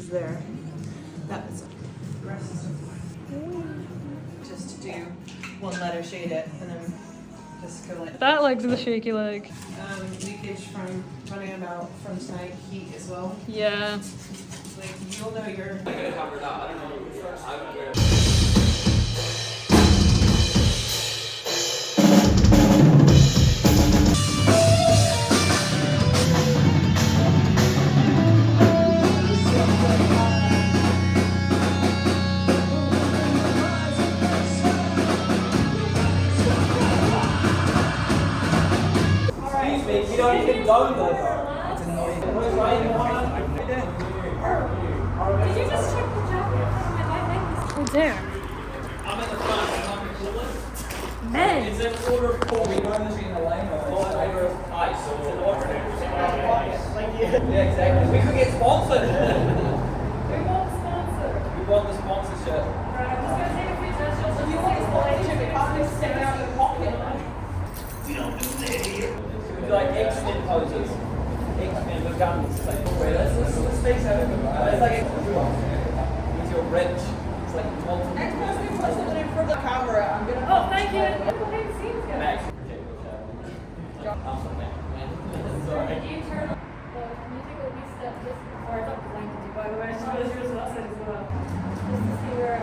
There. That was the rest. Just to do one letter, shade it, and then just go like that leg's the shaky leg. Leakage from running about from tonight, heat as well. Yeah. Like you'll know you're. I gotta cover it up. I don't know. You don't even go there. It's annoying. Did you just check the jacket? Who's there? I'm in the front. I'm in the coolest. Men. Is it order of call? We run this in the lane or order of ice or order? Yeah, exactly. We could get sponsored. We want the sponsor. We want the sponsorship. Right, I'm just going to take a few gestures. If you want to sponsorship, it can't just stay out in the pocket. We don't do that here. We do like X-Men poses. X-Men with guns. Like, wait, let's face out of it. It's like with your wrench. It's like multiple. Next time we put something in front of the camera, I'm gonna. Oh, thank you. Behind the scenes, guys. Max, protect your I'm from that. Sorry. Can you turn on? Can you take a wee step just before I got the blanket, by the way? I saw this yours last night as well. Just to see where.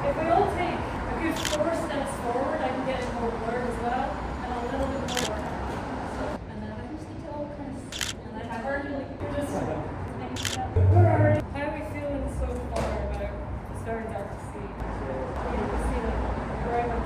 If we all take a good 4 steps forward, I can get in more blurred as well, and a little bit more. And then I just need to all kind of. And then I heard you like you're just. How are we feeling so far about the starting dark to see? You know, we see like right on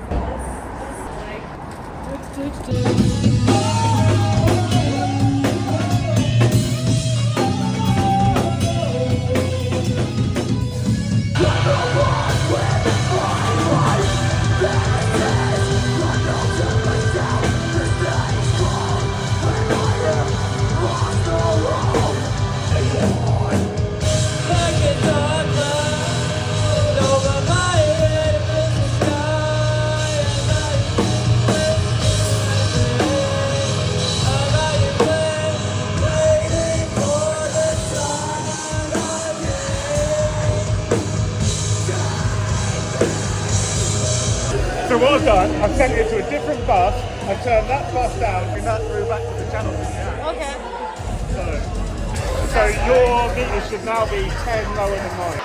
So what I've done, I've sent it to a different bus, I've turned that bus down, and that through back to the channel. Okay. So your meter should now be 10 lower than mine.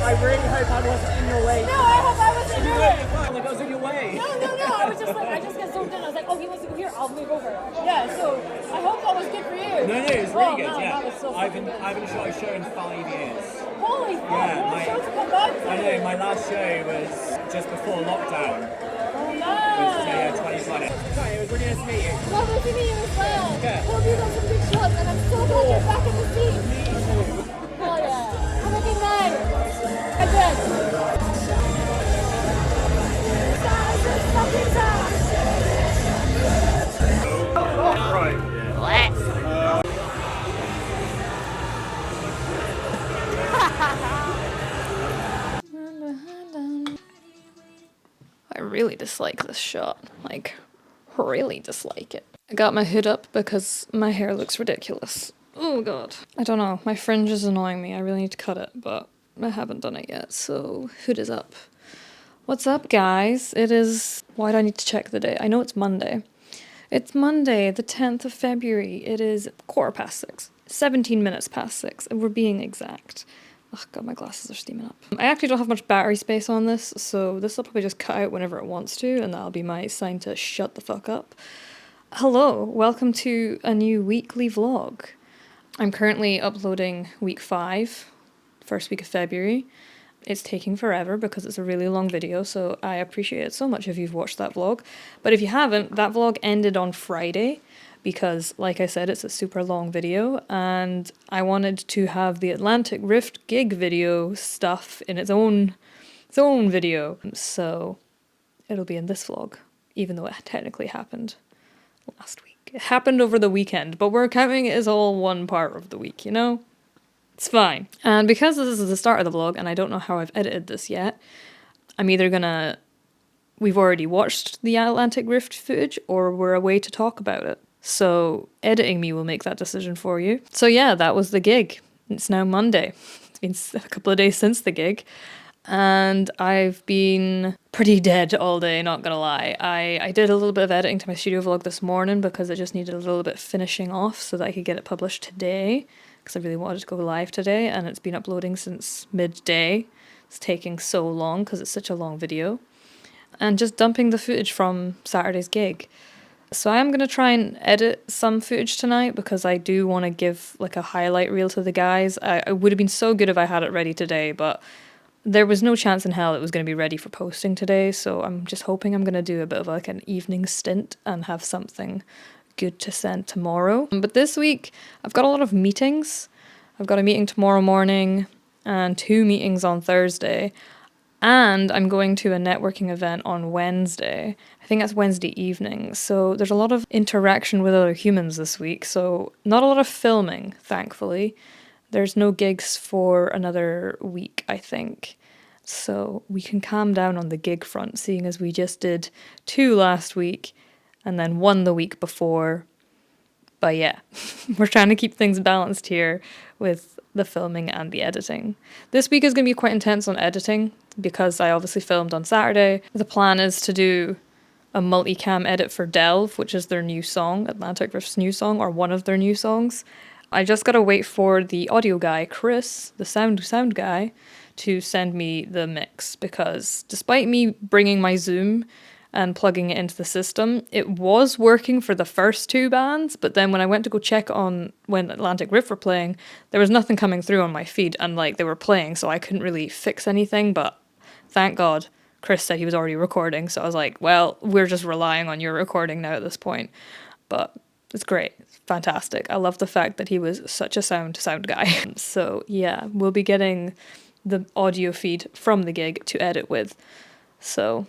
I really hope I wasn't in your way. No, I hope I wasn't in your way. Like I was in your way. No, I was just like, I just got zoomed in. I was like, oh, he wants to go here, I'll move over. Yeah, so I hope that was good for you. No, it was really good, man, yeah. that was so I haven't shot a show in 5 years. Holy fuck, what shows have come I know, my last show was just before lockdown. Oh no! It was 2020. It was really nice to meet you. Lovely to meet you as well. Yeah. Hope you got some good shots, and I'm so glad you're back in the seat. Hell yeah. Have a good night. Again. That is a fucking time. I really dislike this shot. Like, really dislike it. I got my hood up because my hair looks ridiculous. Oh god. I don't know, my fringe is annoying me. I really need to cut it, but I haven't done it yet, so hood is up. What's up, guys? It is... Why do I need to check the day? I know it's Monday. It's Monday, the 10th of February. It is 6:15. 17 minutes past 6, and we're being exact. Oh god, my glasses are steaming up. I actually don't have much battery space on this, so this will probably just cut out whenever it wants to, and that'll be my sign to shut the fuck up. Hello, welcome to a new weekly vlog. I'm currently uploading week 5, first week of February. It's taking forever because it's a really long video, so I appreciate it so much if you've watched that vlog. But if you haven't, that vlog ended on Friday because, like I said, it's a super long video and I wanted to have the Atlantic Rift gig video stuff in its own video. So it'll be in this vlog, even though it technically happened last week. It happened over the weekend, but we're counting it as all one part of the week, you know? It's fine. And because this is the start of the vlog and I don't know how I've edited this yet, I'm either gonna... We've already watched the Atlantic Rift footage or we're away to talk about it. So editing me will make that decision for you. So yeah, that was the gig. It's now Monday. It's been a couple of days since the gig. And I've been pretty dead all day, not gonna lie. I did a little bit of editing to my studio vlog this morning because it just needed a little bit finishing off so that I could get it published today. Because I really wanted to go live today, and it's been uploading since midday. It's taking so long because it's such a long video. And just dumping the footage from Saturday's gig. So I am going to try and edit some footage tonight because I do want to give like a highlight reel to the guys. I would have been so good if I had it ready today, but there was no chance in hell it was going to be ready for posting today, so I'm just hoping I'm going to do a bit of like an evening stint and have something good to send tomorrow. But this week I've got a lot of meetings. I've got a meeting tomorrow morning and 2 meetings on Thursday, and I'm going to a networking event on Wednesday. I think that's Wednesday evening, so there's a lot of interaction with other humans this week, so not a lot of filming, thankfully. There's no gigs for another week, I think. So we can calm down on the gig front, seeing as we just did 2 last week and then 1 the week before. But yeah, we're trying to keep things balanced here with the filming and the editing. This week is going to be quite intense on editing because I obviously filmed on Saturday. The plan is to do a multicam edit for Delve, which is their new song, Atlantic Rift's new song, or one of their new songs. I just gotta wait for the audio guy, Chris, the sound guy, to send me the mix, because despite me bringing my Zoom and plugging it into the system, it was working for the first 2 bands, but then when I went to go check on when Atlantic Rift were playing, there was nothing coming through on my feed, and like they were playing, so I couldn't really fix anything, but thank God Chris said he was already recording, so I was like, well, we're just relying on your recording now at this point. But it's great. It's fantastic. I love the fact that he was such a sound guy. So yeah, we'll be getting the audio feed from the gig to edit with. So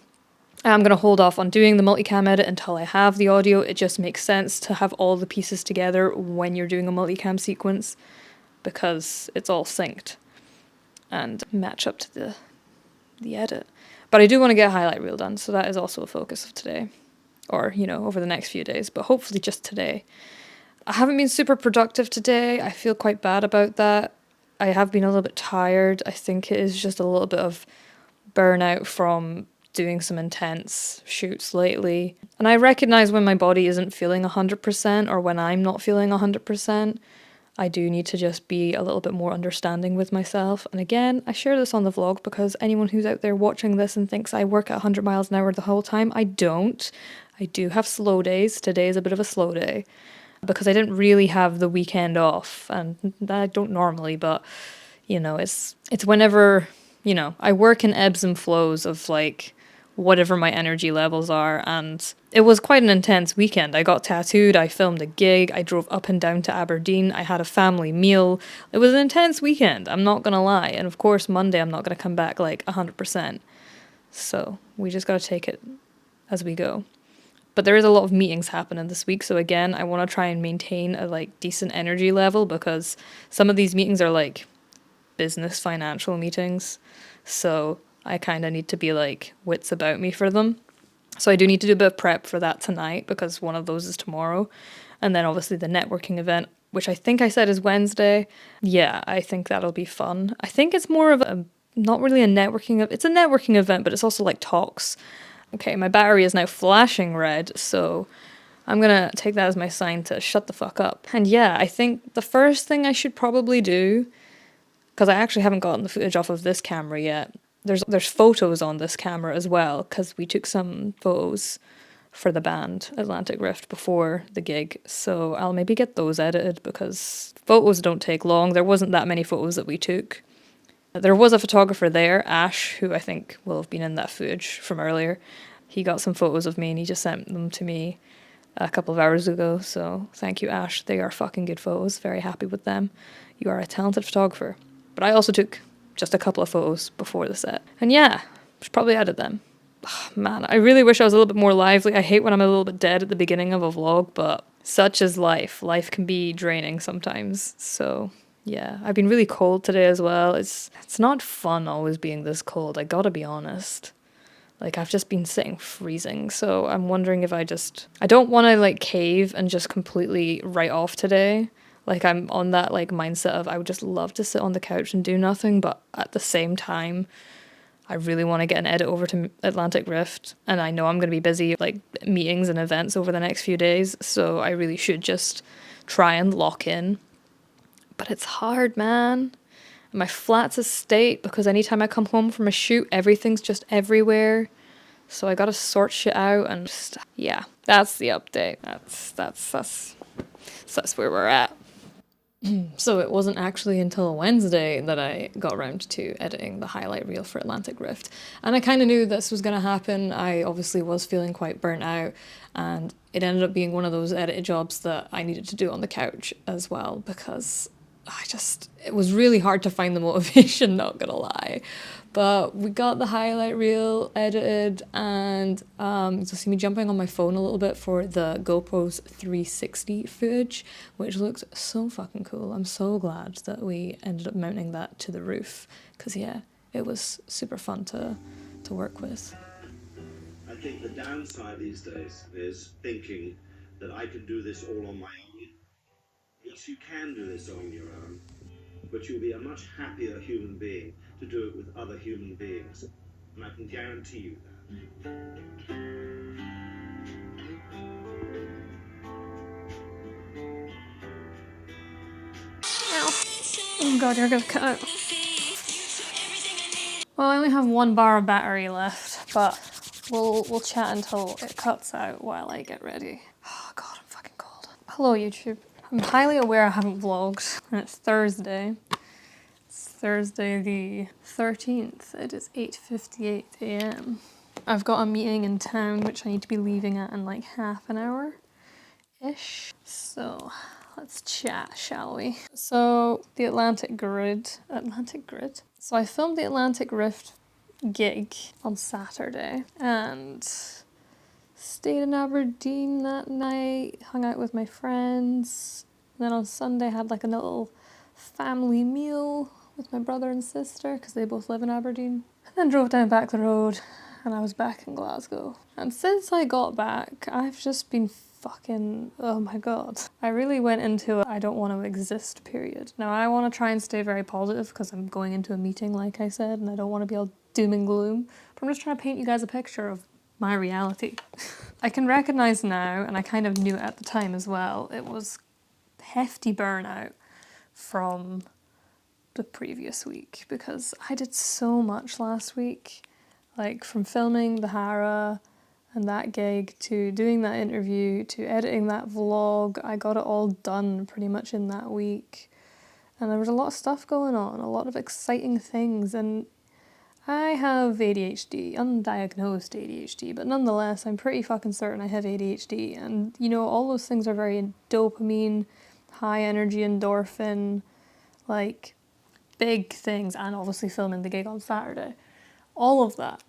I'm going to hold off on doing the multicam edit until I have the audio. It just makes sense to have all the pieces together when you're doing a multicam sequence because it's all synced and match up to the edit. But I do want to get a highlight reel done, so that is also a focus of today. Or, you know, over the next few days, but hopefully just today. I haven't been super productive today. I feel quite bad about that. I have been a little bit tired. I think it is just a little bit of burnout from doing some intense shoots lately. And I recognize when my body isn't feeling 100% or when I'm not feeling 100%. I do need to just be a little bit more understanding with myself. And again, I share this on the vlog because anyone who's out there watching this and thinks I work at 100 miles an hour the whole time, I don't. I do have slow days. Today is a bit of a slow day because I didn't really have the weekend off, and I don't normally, but you know, it's whenever you know, I work in ebbs and flows of like whatever my energy levels are, and it was quite an intense weekend. I got tattooed, I filmed a gig, I drove up and down to Aberdeen, I had a family meal. It was an intense weekend, I'm not gonna lie. And of course Monday I'm not gonna come back like 100%. So we just gotta take it as we go. But there is a lot of meetings happening this week, so again, I want to try and maintain a like decent energy level, because some of these meetings are like business financial meetings. So I kind of need to be like wits about me for them. So I do need to do a bit of prep for that tonight, because one of those is tomorrow. And then obviously the networking event, which I think I said is Wednesday. Yeah, I think that'll be fun. I think it's more of a, not really a networking, it's a networking event, but it's also like talks. Okay, my battery is now flashing red, so I'm gonna take that as my sign to shut the fuck up. And yeah, I think the first thing I should probably do, because I actually haven't gotten the footage off of this camera yet. There's photos on this camera as well, because we took some photos for the band Atlantic Rift before the gig, so I'll maybe get those edited, because photos don't take long. There wasn't that many photos that we took. There was a photographer there, Ash, who I think will have been in that footage from earlier. He got some photos of me and he just sent them to me a couple of hours ago, so thank you, Ash. They are fucking good photos, very happy with them. You are a talented photographer. But I also took just a couple of photos before the set. And yeah, should probably edit them. Oh, man, I really wish I was a little bit more lively. I hate when I'm a little bit dead at the beginning of a vlog, but such is life. Life can be draining sometimes, so... yeah, I've been really cold today as well. It's not fun always being this cold, I gotta be honest. Like, I've just been sitting freezing, so I'm wondering if I don't want to, like, cave and just completely write off today. Like, I'm on that, like, mindset of I would just love to sit on the couch and do nothing, but at the same time, I really want to get an edit over to Atlantic Rift, and I know I'm going to be busy, like, meetings and events over the next few days, so I really should just try and lock in. But it's hard, man. My flat's a state, because anytime I come home from a shoot, everything's just everywhere. So I gotta sort shit out, and just, yeah, that's the update. That's where we're at. So it wasn't actually until Wednesday that I got around to editing the highlight reel for Atlantic Rift. And I kind of knew this was going to happen. I obviously was feeling quite burnt out, and it ended up being one of those edited jobs that I needed to do on the couch as well, because it was really hard to find the motivation, not gonna lie. But we got the highlight reel edited, and you'll see me jumping on my phone a little bit for the GoPro's 360 footage, which looks so fucking cool. I'm so glad that we ended up mounting that to the roof, because yeah, it was super fun to work with. I think the downside these days is thinking that I can do this all on my own. Yes, you can do this on your own, but you'll be a much happier human being to do it with other human beings, and I can guarantee you that. Oh god, you're gonna cut out. Well, I only have 1 bar of battery left, but we'll chat until it cuts out while I get ready. Oh god, I'm fucking cold. Hello, YouTube. I'm highly aware I haven't vlogged, and it's Thursday. It's Thursday the 13th. It is 8:58 a.m. I've got a meeting in town which I need to be leaving at in like half an hour-ish. So let's chat, shall we? So the Atlantic Grid. So I filmed the Atlantic Rift gig on Saturday and stayed in Aberdeen that night, hung out with my friends. And then on Sunday had like a little family meal with my brother and sister, because they both live in Aberdeen. And then drove down back the road, and I was back in Glasgow. And since I got back, I've just been fucking, oh my god. I really went into a I don't want to exist period. Now I want to try and stay very positive, because I'm going into a meeting, like I said, and I don't want to be all doom and gloom. But I'm just trying to paint you guys a picture of my reality. I can recognize now, and I kind of knew it at the time as well, it was hefty burnout from the previous week, because I did so much last week, like from filming the Hara and that gig to doing that interview to editing that vlog. I got it all done pretty much in that week, and there was a lot of stuff going on, a lot of exciting things, and I have ADHD, undiagnosed ADHD, but nonetheless, I'm pretty fucking certain I have ADHD. And, you know, all those things are very dopamine, high energy, endorphin, like, big things, and obviously filming the gig on Saturday. All of that.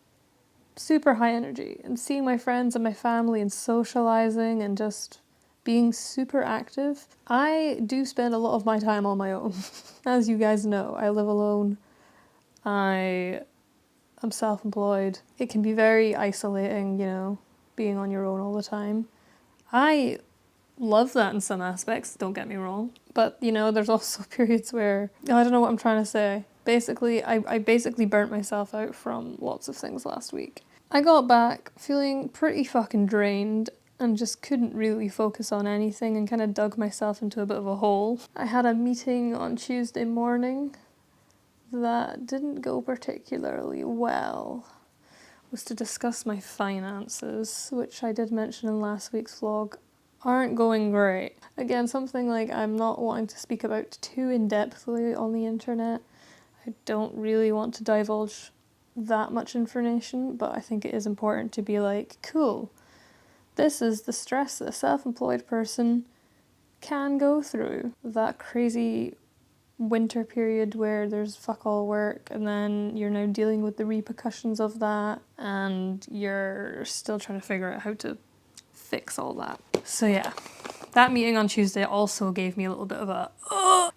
Super high energy. And seeing my friends and my family and socializing and just being super active. I do spend a lot of my time on my own. As you guys know, I live alone. I'm self-employed. It can be very isolating, you know, being on your own all the time. I love that in some aspects, don't get me wrong. But, you know, there's also periods where, I don't know what I'm trying to say. Basically, I basically burnt myself out from lots of things last week. I got back feeling pretty fucking drained and just couldn't really focus on anything and kind of dug myself into a bit of a hole. I had a meeting on Tuesday morning that didn't go particularly well. It was to discuss my finances, which I did mention in last week's vlog, aren't going great. Again, something like I'm not wanting to speak about too in-depthly on the internet. I don't really want to divulge that much information, but I think it is important to be like, cool, this is the stress that a self-employed person can go through. That crazy winter period where there's fuck all work, and then you're now dealing with the repercussions of that, and you're still trying to figure out how to fix all that. So yeah, that meeting on Tuesday also gave me a little bit of a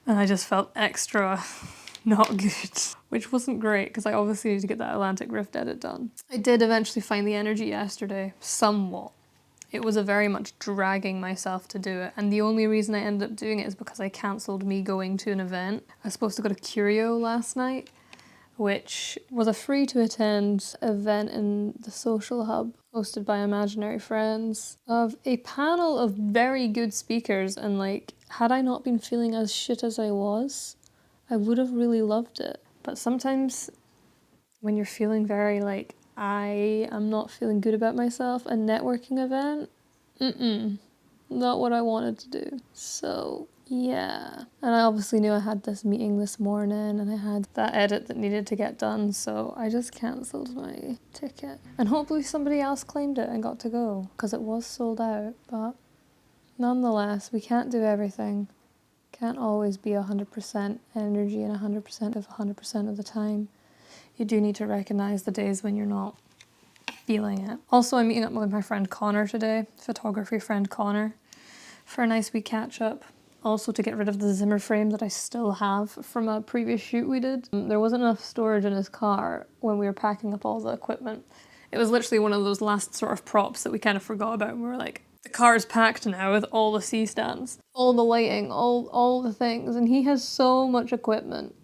and I just felt extra not good, which wasn't great because I obviously need to get that Atlantic Rift edit done. I did eventually find the energy yesterday, somewhat. It was a very much dragging myself to do it, and the only reason I ended up doing it is because I cancelled me going to an event. I was supposed to go to Curio last night, which was a free to attend event in the Social Hub, hosted by Imaginary Friends, of a panel of very good speakers, and like, had I not been feeling as shit as I was, I would have really loved it. But sometimes when you're feeling very like, I am not feeling good about myself, a networking event, not what I wanted to do. So yeah, and I obviously knew I had this meeting this morning and I had that edit that needed to get done, so I just cancelled my ticket. And hopefully somebody else claimed it and got to go, because it was sold out. But nonetheless, we can't do everything. Can't always be 100% energy and 100% of the time. You do need to recognise the days when you're not feeling it. Also, I'm meeting up with my friend Connor today, photography friend Connor, for a nice wee catch up. Also to get rid of the Zimmer frame that I still have from a previous shoot we did. There wasn't enough storage in his car when we were packing up all the equipment. It was literally one of those last sort of props that we kind of forgot about, and we were like, the car's packed now with all the C-stands, all the lighting, all the things, and he has so much equipment.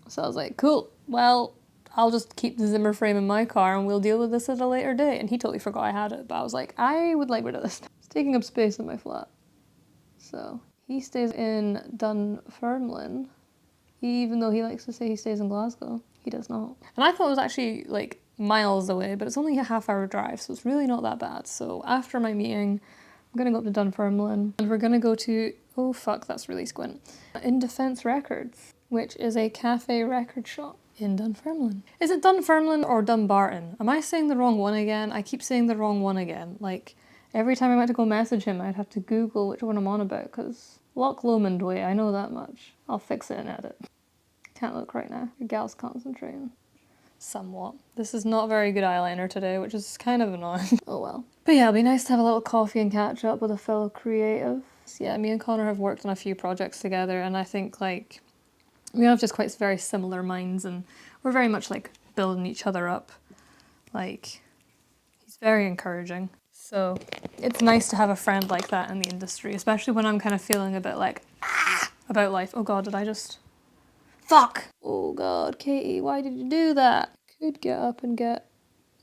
So I was like, cool, well, I'll just keep the Zimmer frame in my car and we'll deal with this at a later date. And he totally forgot I had it, but I was like, I would like rid of this. It's taking up space in my flat. So he stays in Dunfermline, even though he likes to say he stays in Glasgow. He does not. And I thought it was actually like miles away, but it's only a half-hour drive, so it's really not that bad. So after my meeting, I'm gonna go up to Dunfermline and we're gonna go to, oh fuck, that's really squint, In Defence Records, which is a cafe record shop in Dunfermline. Is it Dunfermline or Dumbarton? Am I saying the wrong one again? I keep saying the wrong one again. Like, every time I went to go message him, I'd have to Google which one I'm on about, because Loch Lomond way, I know that much. I'll fix it and edit. Can't look right now. Your gal's concentrating. Somewhat. This is not very good eyeliner today, which is kind of annoying. Oh well. But yeah, it'll be nice to have a little coffee and catch up with a fellow creative. So yeah, me and Connor have worked on a few projects together, and I think like we have just quite very similar minds, and we're very much like building each other up. Like, he's very encouraging. So it's nice to have a friend like that in the industry, especially when I'm kind of feeling a bit like about life. Oh god, did I just... Fuck! Oh god, Katie, why did you do that? Could get up and get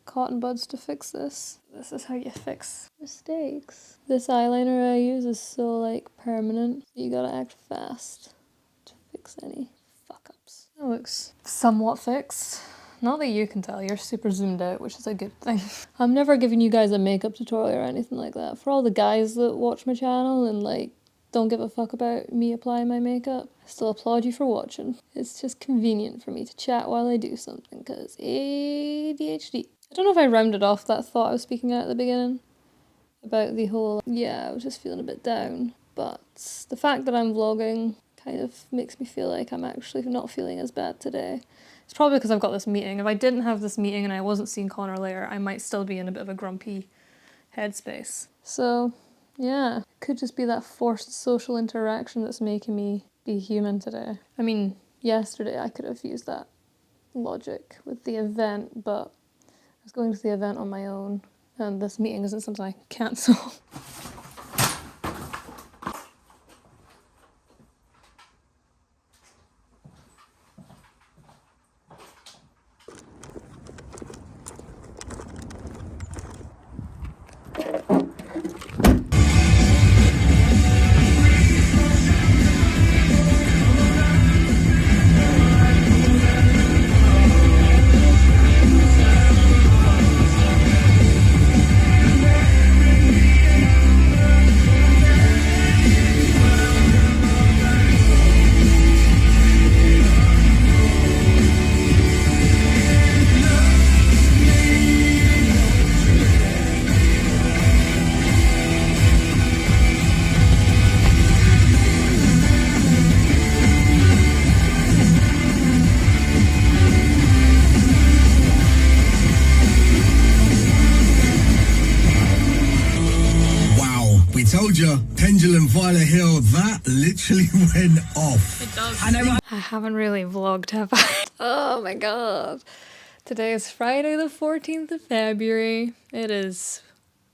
cotton buds to fix this. This is how you fix mistakes. This eyeliner I use is so like permanent. You gotta act fast to fix any fuck-ups. It looks somewhat fixed. Not that you can tell, you're super zoomed out, which is a good thing. I'm never giving you guys a makeup tutorial or anything like that. For all the guys that watch my channel and like don't give a fuck about me applying my makeup, I still applaud you for watching. It's just convenient for me to chat while I do something, because ADHD. I don't know if I rounded off that thought I was speaking at the beginning about the whole, yeah, I was just feeling a bit down. But the fact that I'm vlogging kind of makes me feel like I'm actually not feeling as bad today. It's probably because I've got this meeting. If I didn't have this meeting and I wasn't seeing Connor later, I might still be in a bit of a grumpy headspace. So, yeah, it could just be that forced social interaction that's making me be human today. I mean, yesterday I could have used that logic with the event, but I was going to the event on my own, and this meeting isn't something I can cancel. Told you, pendulum Violet Hill, that literally went off. It does. I haven't really vlogged, have I? Oh my god. Today is Friday the 14th of February. It is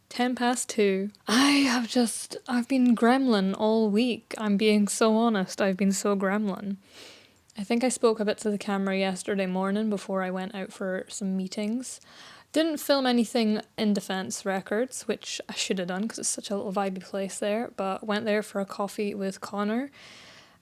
2:10. I've been gremlin all week. I'm being so honest, I've been so gremlin. I think I spoke a bit to the camera yesterday morning before I went out for some meetings. Didn't film anything in Defence Records, which I should have done because it's such a little vibey place there, but went there for a coffee with Connor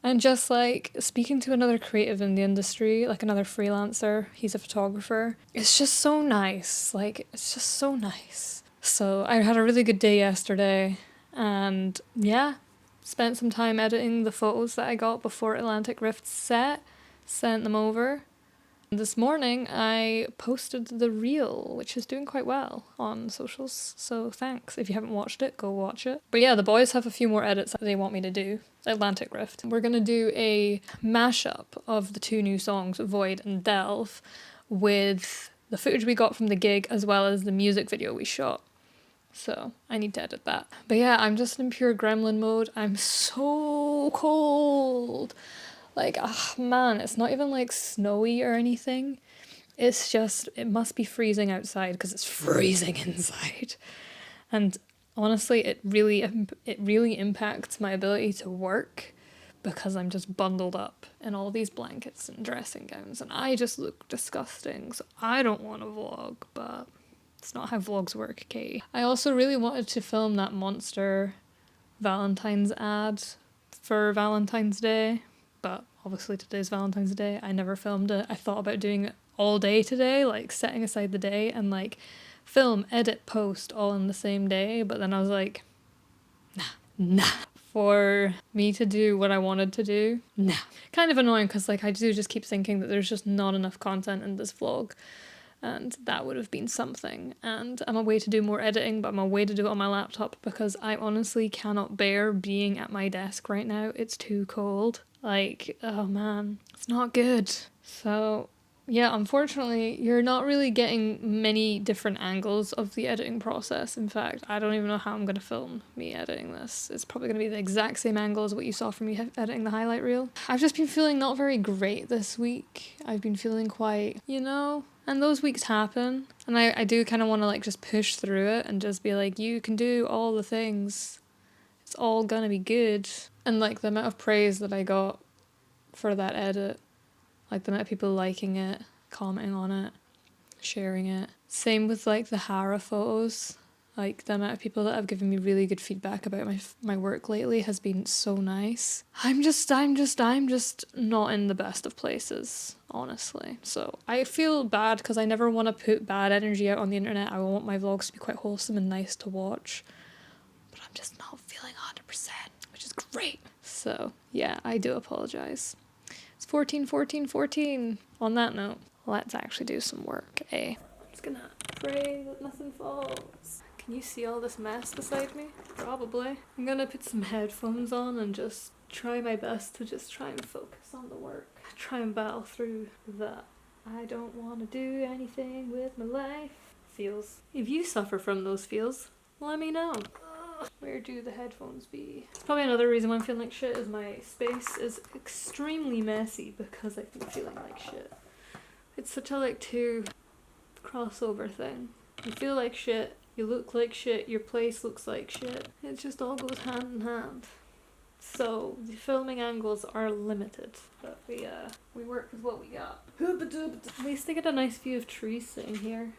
and just like speaking to another creative in the industry, like another freelancer. He's a photographer. It's just so nice. Like, it's just so nice. So I had a really good day yesterday and yeah, spent some time editing the photos that I got before Atlantic Rift's set, sent them over. This morning I posted the reel, which is doing quite well on socials, so thanks. If you haven't watched it, go watch it. But yeah, the boys have a few more edits that they want me to do. Atlantic Rift. We're gonna do a mashup of the two new songs, Void and Delve, with the footage we got from the gig as well as the music video we shot. So I need to edit that. But yeah, I'm just in pure gremlin mode. I'm so cold. Like, ah, man, it's not even like snowy or anything. It's just, it must be freezing outside because it's freezing inside. And honestly, it really impacts my ability to work because I'm just bundled up in all these blankets and dressing gowns and I just look disgusting. So I don't want to vlog, but it's not how vlogs work, Katie. I also really wanted to film that monster Valentine's ad for Valentine's Day. But obviously today's Valentine's Day. I never filmed it. I thought about doing it all day today, like setting aside the day and like film, edit, post all in the same day. But then I was like, nah. For me to do what I wanted to do, nah. Kind of annoying because like I do just keep thinking that there's just not enough content in this vlog. And that would have been something. And I'm away to do more editing, but I'm away to do it on my laptop because I honestly cannot bear being at my desk right now. It's too cold. Like, oh man, it's not good. So yeah, unfortunately, you're not really getting many different angles of the editing process. In fact, I don't even know how I'm going to film me editing this. It's probably going to be the exact same angle as what you saw from me editing the highlight reel. I've just been feeling not very great this week. I've been feeling quite, and those weeks happen. And I do kind of want to like just push through it and just be like, you can do all the things. It's all gonna be good. And like the amount of praise that I got for that edit, like the amount of people liking it, commenting on it, sharing it. Same with like the Hara photos. Like the amount of people that have given me really good feedback about my work lately has been so nice. I'm just not in the best of places, honestly. So I feel bad because I never want to put bad energy out on the internet. I want my vlogs to be quite wholesome and nice to watch. But I'm just not feeling 100%, which is great. So yeah, I do apologize. It's 14, 14, 14. On that note, let's actually do some work, eh? Just gonna pray that nothing falls. Can you see all this mess beside me? Probably. I'm gonna put some headphones on and just try my best to just try and focus on the work. Try and battle through that I don't want to do anything with my life feels. If you suffer from those feels, let me know. Where do the headphones be? Probably another reason why I'm feeling like shit is my space is extremely messy because I've been feeling like shit. It's such a like two crossover thing. You feel like shit, you look like shit, your place looks like shit. It just all goes hand in hand. So the filming angles are limited, but we work with what we got. At least I get a nice view of trees sitting here.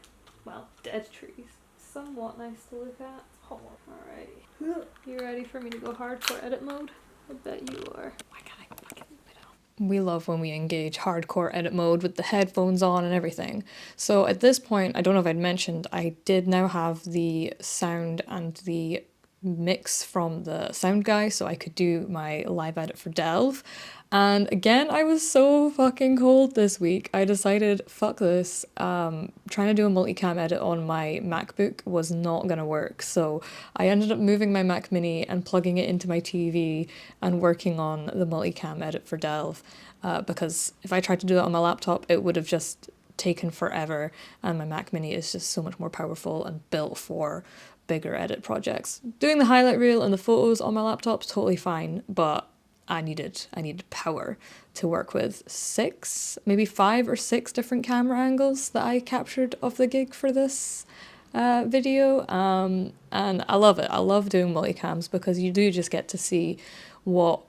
Well, dead trees. Somewhat nice to look at. Alrighty. You ready for me to go hardcore edit mode? I bet you are. Why can't I fucking move it on? We love when we engage hardcore edit mode with the headphones on and everything. So at this point, I don't know if I'd mentioned, I did now have the sound and the mix from the sound guy so I could do my live edit for Delve. And again, I was so fucking cold this week. I decided, fuck this. Trying to do a multicam edit on my MacBook was not gonna work. So I ended up moving my Mac Mini and plugging it into my TV and working on the multicam edit for Delve. Because if I tried to do that on my laptop, it would have just taken forever. And my Mac Mini is just so much more powerful and built for bigger edit projects. Doing the highlight reel and the photos on my laptop's totally fine, but I needed power to work with 6, maybe 5 or 6 different camera angles that I captured of the gig for this video. And I love it. I love doing multicams because you do just get to see what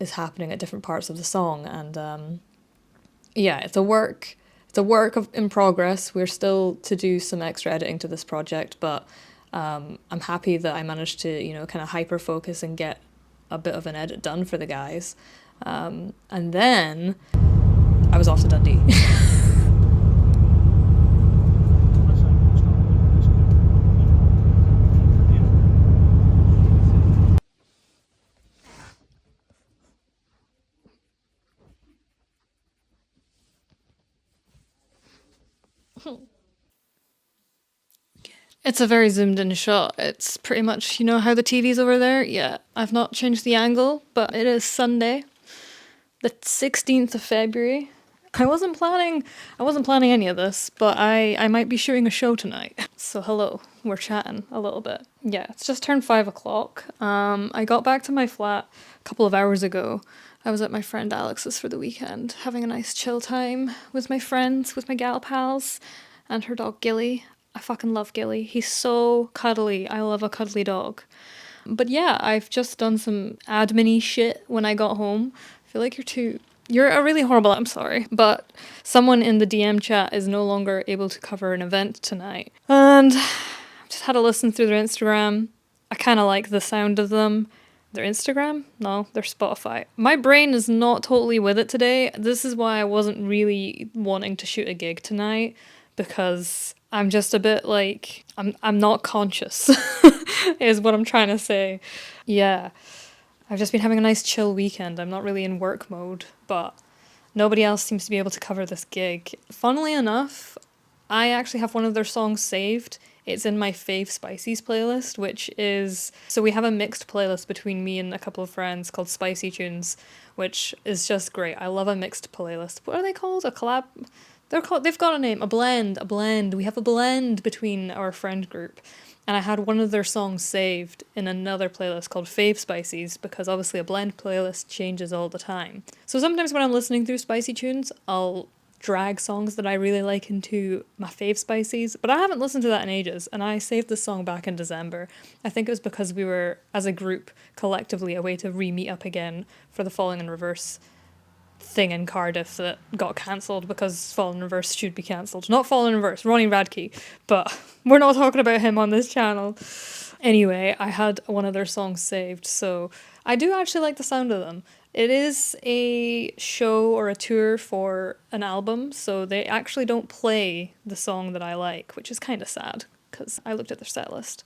is happening at different parts of the song. And yeah, it's a work in progress. We're still to do some extra editing to this project, but I'm happy that I managed to, kind of hyper focus and get a bit of an edit done for the guys. And then I was off to Dundee. It's a very zoomed in shot. It's pretty much, how the TV's over there? Yeah, I've not changed the angle, but it is Sunday, the 16th of February. I wasn't planning any of this, but I might be shooting a show tonight. So hello, we're chatting a little bit. Yeah, it's just turned 5 o'clock. I got back to my flat a couple of hours ago. I was at my friend Alex's for the weekend, having a nice chill time with my friends, with my gal pals, and her dog Gilly. I fucking love Gilly. He's so cuddly. I love a cuddly dog. But yeah, I've just done some admin-y shit when I got home. I feel like you're a really horrible, I'm sorry, but someone in the DM chat is no longer able to cover an event tonight. And I've just had a listen through their Instagram. I kind of like the sound of them. Their Instagram? No, their Spotify. My brain is not totally with it today. This is why I wasn't really wanting to shoot a gig tonight, because I'm just a bit like, I'm not conscious, is what I'm trying to say. Yeah, I've just been having a nice chill weekend. I'm not really in work mode, but nobody else seems to be able to cover this gig. Funnily enough, I actually have one of their songs saved. It's in my Fave Spices playlist, which is... So we have a mixed playlist between me and a couple of friends called Spicy Tunes, which is just great. I love a mixed playlist. What are they called? A collab? They've got a name, a blend. We have a blend between our friend group. And I had one of their songs saved in another playlist called Fave Spices, because obviously a blend playlist changes all the time. So sometimes when I'm listening through Spicy Tunes, I'll drag songs that I really like into my Fave Spices, but I haven't listened to that in ages, and I saved this song back in December. I think it was because we were, as a group, collectively away to re-meet up again for the Falling in Reverse thing in Cardiff that got cancelled because Fallen in Reverse should be cancelled. Not Fallen in Reverse, Ronnie Radke, but we're not talking about him on this channel. Anyway, I had one of their songs saved, so I do actually like the sound of them. It is a show or a tour for an album, so they actually don't play the song that I like, which is kind of sad, because I looked at their set list.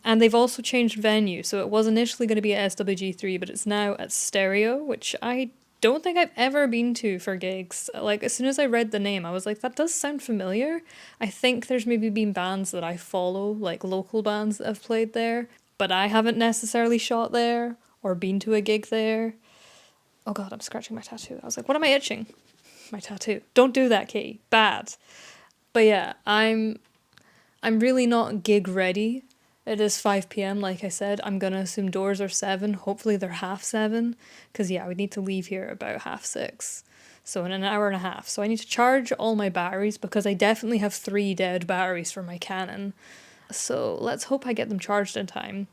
And they've also changed venue, so it was initially going to be at SWG3, but it's now at Stereo, which I don't think I've ever been to for gigs. Like, as soon as I read the name, I was like, that does sound familiar. I think there's maybe been bands that I follow, like local bands that have played there, but I haven't necessarily shot there or been to a gig there. Oh god, I'm scratching my tattoo. I was like, what am I itching? My tattoo. Don't do that, Katie. Bad. But yeah, I'm really not gig ready. It is 5 p.m, like I said. I'm gonna assume doors are 7. Hopefully they're 7:30. Because yeah, we need to leave here about 6:30. So in an hour and a half. So I need to charge all my batteries because I definitely have 3 dead batteries for my Canon. So let's hope I get them charged in time.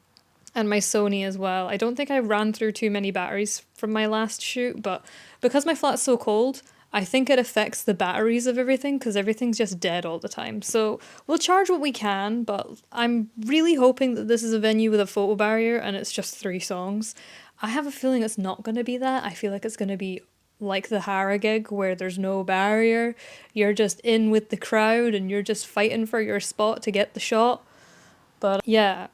And my Sony as well. I don't think I ran through too many batteries from my last shoot, but because my flat's so cold, I think it affects the batteries of everything because everything's just dead all the time. So we'll charge what we can, but I'm really hoping that this is a venue with a photo barrier and it's just 3 songs. I have a feeling it's not going to be that. I feel like it's going to be like the Hara gig where there's no barrier. You're just in with the crowd and you're just fighting for your spot to get the shot. But yeah,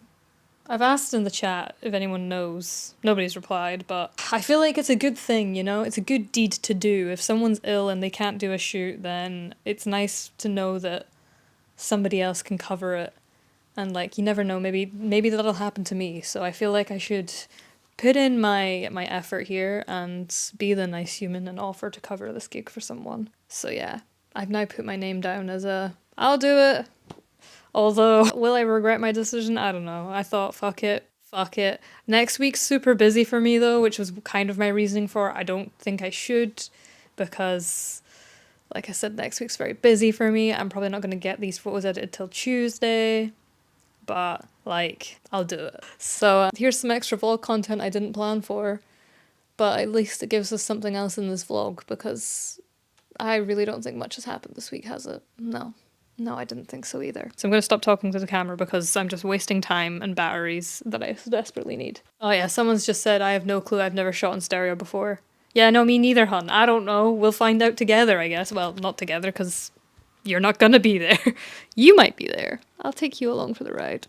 I've asked in the chat if anyone knows. Nobody's replied, but I feel like it's a good thing, you know? It's a good deed to do. If someone's ill and they can't do a shoot, then it's nice to know that somebody else can cover it. And like, you never know, maybe that'll happen to me. So I feel like I should put in my effort here and be the nice human and offer to cover this gig for someone. So yeah, I've now put my name down as I'll do it. Although, will I regret my decision? I don't know. I thought, fuck it. Next week's super busy for me though, which was kind of my reasoning for I don't think I should, because, like I said, next week's very busy for me. I'm probably not going to get these photos edited till Tuesday, but, like, I'll do it. So, here's some extra vlog content I didn't plan for, but at least it gives us something else in this vlog, because I really don't think much has happened this week, has it? No, I didn't think so either. So I'm going to stop talking to the camera because I'm just wasting time and batteries that I desperately need. Oh yeah, someone's just said, I have no clue, I've never shot in stereo before. Yeah, no, me neither, hun. I don't know. We'll find out together, I guess. Well, not together because you're not gonna be there. You might be there. I'll take you along for the ride.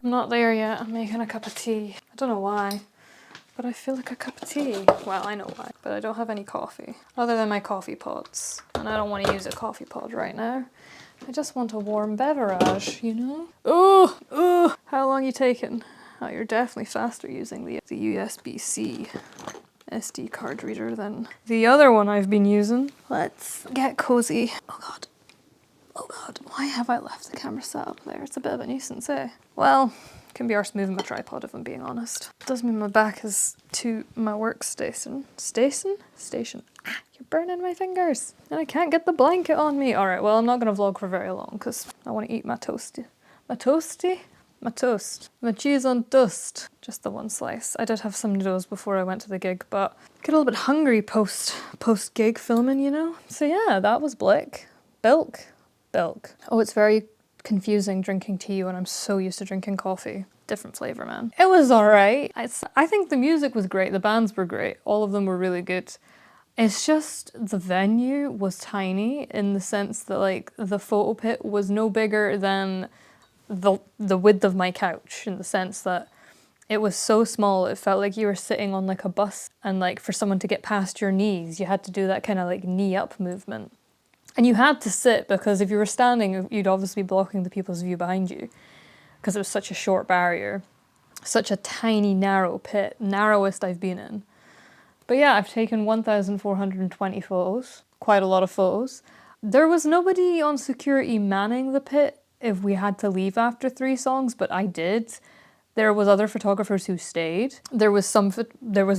Not there yet. I'm making a cup of tea. I don't know why, but I feel like a cup of tea. Well, I know why, but I don't have any coffee other than my coffee pods, and I don't want to use a coffee pod right now. I just want a warm beverage, you know? Oh, how long are you taking? Oh, you're definitely faster using the USB-C SD card reader than the other one I've been using. Let's get cozy. Oh god, why have I left the camera set up there? It's a bit of a nuisance, eh? Well, can be arsed moving my tripod if I'm being honest. It does mean my back is to my workstation. Station? Ah, you're burning my fingers. And I can't get the blanket on me. Alright, well I'm not gonna vlog for very long because I want to eat my toasty. My toasty? My toast. My cheese on toast. Just the one slice. I did have some noodles before I went to the gig, but I get a little bit hungry post gig filming, you know? So yeah, that was Bilk. Oh, it's very confusing drinking tea when I'm so used to drinking coffee. Different flavor, man. It was alright. I think the music was great. The bands were great. All of them were really good. It's just the venue was tiny in the sense that like the photo pit was no bigger than the width of my couch, in the sense that it was so small it felt like you were sitting on like a bus, and like for someone to get past your knees you had to do that kind of like knee up movement. And you had to sit because if you were standing, you'd obviously be blocking the people's view behind you because it was such a short barrier. Such a tiny, narrow pit. Narrowest I've been in. But But yeah, I've taken 1,420 photos, quite a lot of photos. There was nobody on security manning the pit if we had to leave after 3 songs, but I did. There was other photographers who stayed. There was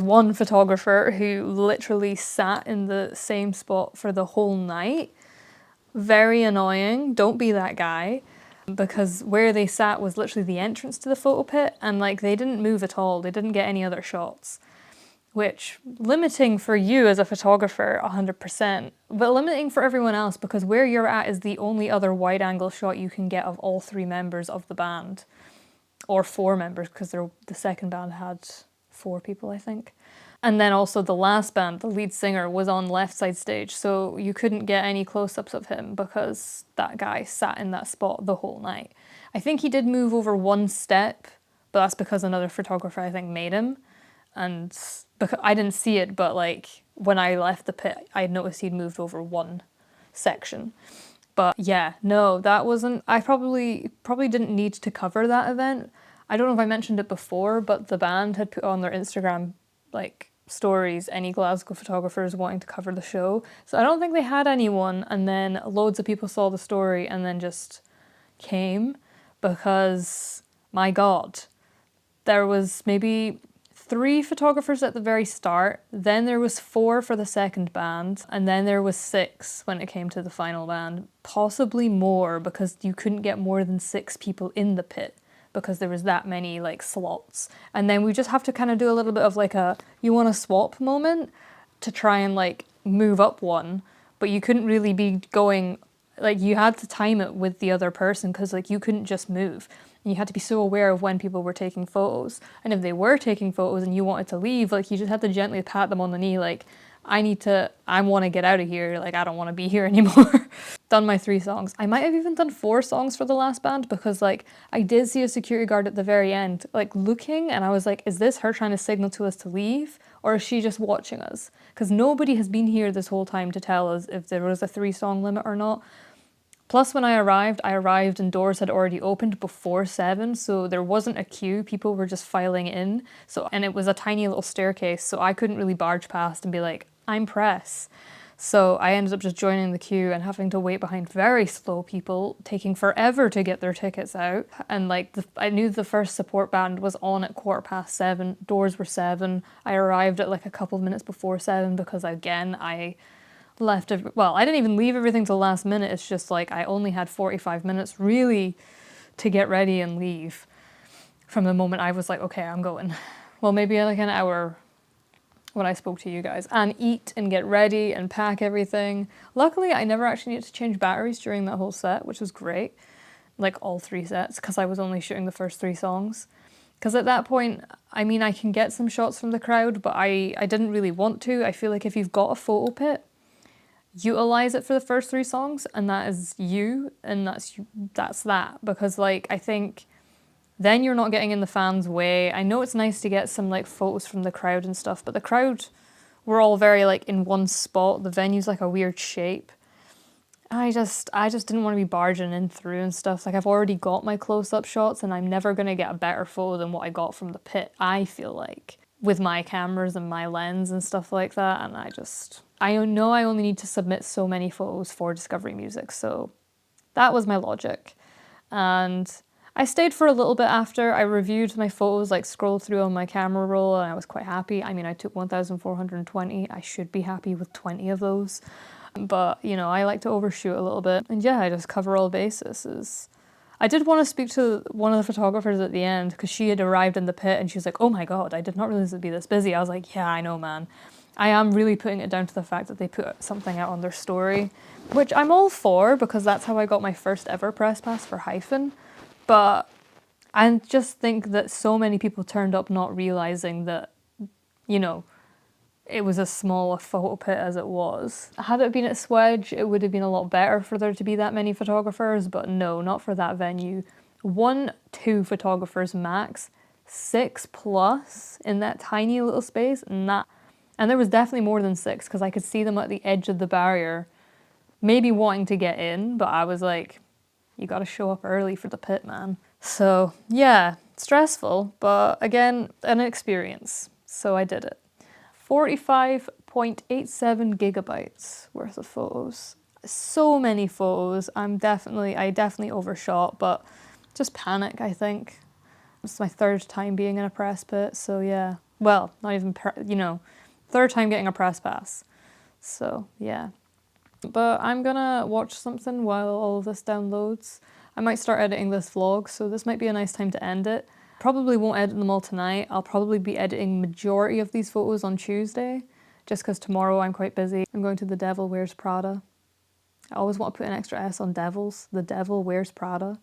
one photographer who literally sat in the same spot for the whole night. Very annoying. Don't be that guy. Because where they sat was literally the entrance to the photo pit, and like they didn't move at all. They didn't get any other shots. Which, limiting for you as a photographer, 100%, but limiting for everyone else because where you're at is the only other wide-angle shot you can get of all 3 members of the band. Or 4 members, because the second band had 4 people, I think. And then also the last band, the lead singer, was on left side stage, so you couldn't get any close-ups of him because that guy sat in that spot the whole night. I think he did move over 1 step, but that's because another photographer, I think, made him. And because I didn't see it, but like when I left the pit, I noticed he'd moved over 1 section. But yeah, no, that wasn't, I probably didn't need to cover that event. I don't know if I mentioned it before, but the band had put on their Instagram, like, stories, any Glasgow photographers wanting to cover the show. So I don't think they had anyone, and then loads of people saw the story and then just came because, my God, there was maybe 3 photographers at the very start, then there was 4 for the second band, and then there was 6 when it came to the final band. Possibly more, because you couldn't get more than 6 people in the pit, because there was that many like slots. And then we just have to kind of do a little bit of like a, you want to swap moment to try and like move up one, but you couldn't really be going, like you had to time it with the other person, because like you couldn't just move. And you had to be so aware of when people were taking photos. And if they were taking photos and you wanted to leave, like you just had to gently pat them on the knee, like, I want to get out of here, like I don't want to be here anymore. Done my 3 songs. I might have even done 4 songs for the last band, because like I did see a security guard at the very end, like looking, and I was like, is this her trying to signal to us to leave? Or is she just watching us? Because nobody has been here this whole time to tell us if there was a 3-song limit or not. Plus, when I arrived and doors had already opened before 7, so there wasn't a queue, people were just filing in. And it was a tiny little staircase, so I couldn't really barge past and be like, I'm press. So I ended up just joining the queue and having to wait behind very slow people, taking forever to get their tickets out. And like, I knew the first support band was on at 7:15, doors were 7. I arrived at like a couple of minutes before 7 because again, I didn't even leave everything till last minute. It's just like I only had 45 minutes really to get ready and leave from the moment I was like, okay, I'm going. Well, maybe like an hour when I spoke to you guys, and eat and get ready and pack everything. Luckily, I never actually needed to change batteries during that whole set, which was great. Like all 3 sets, because I was only shooting the first 3 songs. Because at that point, I mean, I can get some shots from the crowd, but I didn't really want to. I feel like if you've got a photo pit, utilize it for the first 3 songs, and that is you, and that's that. Because like, I think then you're not getting in the fans' way. I know it's nice to get some like photos from the crowd and stuff, but the crowd were all very like in one spot. The venue's like a weird shape. I just didn't want to be barging in through and stuff. Like, I've already got my close-up shots, and I'm never going to get a better photo than what I got from the pit, I feel like, with my cameras and my lens and stuff like that. And I know I only need to submit so many photos for Discovery Music, so that was my logic. And I stayed for a little bit after. I reviewed my photos, like scrolled through on my camera roll, and I was quite happy. I mean, I took 1,420. I should be happy with 20 of those. But, you know, I like to overshoot a little bit. And yeah, I just cover all bases. I did want to speak to one of the photographers at the end, because she had arrived in the pit and she was like, oh my God, I did not realize it'd be this busy. I was like, yeah, I know, man. I am really putting it down to the fact that they put something out on their story, which I'm all for, because that's how I got my first ever press pass for Hyphen. But I just think that so many people turned up not realizing that, you know, it was as small a photo pit as it was. Had it been at Swedge, it would have been a lot better for there to be that many photographers, but no, not for that venue. 1-2 photographers max, 6+ in that tiny little space, nah. And there was definitely more than 6, because I could see them at the edge of the barrier, maybe wanting to get in, but I was like, you gotta show up early for the pit, man. So yeah, stressful, but again, an experience. So I did it. 45.87 gigabytes worth of photos. So many photos. I definitely overshot, but just panic, I think. It's my third time being in a press pit, so yeah. Well, not even, third time getting a press pass. So yeah. But I'm gonna watch something while all of this downloads. I might start editing this vlog, so this might be a nice time to end it. Probably won't edit them all tonight. I'll probably be editing majority of these photos on Tuesday, just because tomorrow I'm quite busy. I'm going to The Devil Wears Prada. I always want to put an extra S on devils. The Devil Wears Prada.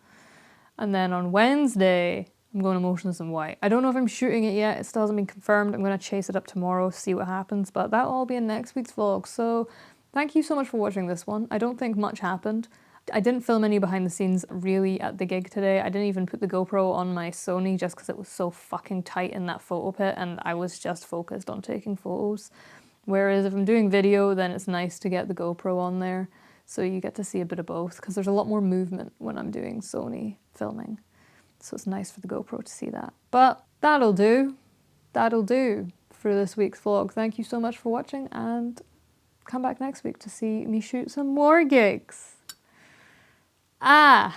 And then on Wednesday, I'm going to Motionless in White. I don't know if I'm shooting it yet. It still hasn't been confirmed. I'm going to chase it up tomorrow, see what happens. But that'll all be in next week's vlog. So thank you so much for watching this one. I don't think much happened. I didn't film any behind the scenes really at the gig today. I didn't even put the GoPro on my Sony just because it was so fucking tight in that photo pit and I was just focused on taking photos. Whereas if I'm doing video, then it's nice to get the GoPro on there so you get to see a bit of both because there's a lot more movement when I'm doing Sony filming. So it's nice for the GoPro to see that. But that'll do. That'll do for this week's vlog. Thank you so much for watching and come back next week to see me shoot some more gigs. Ah.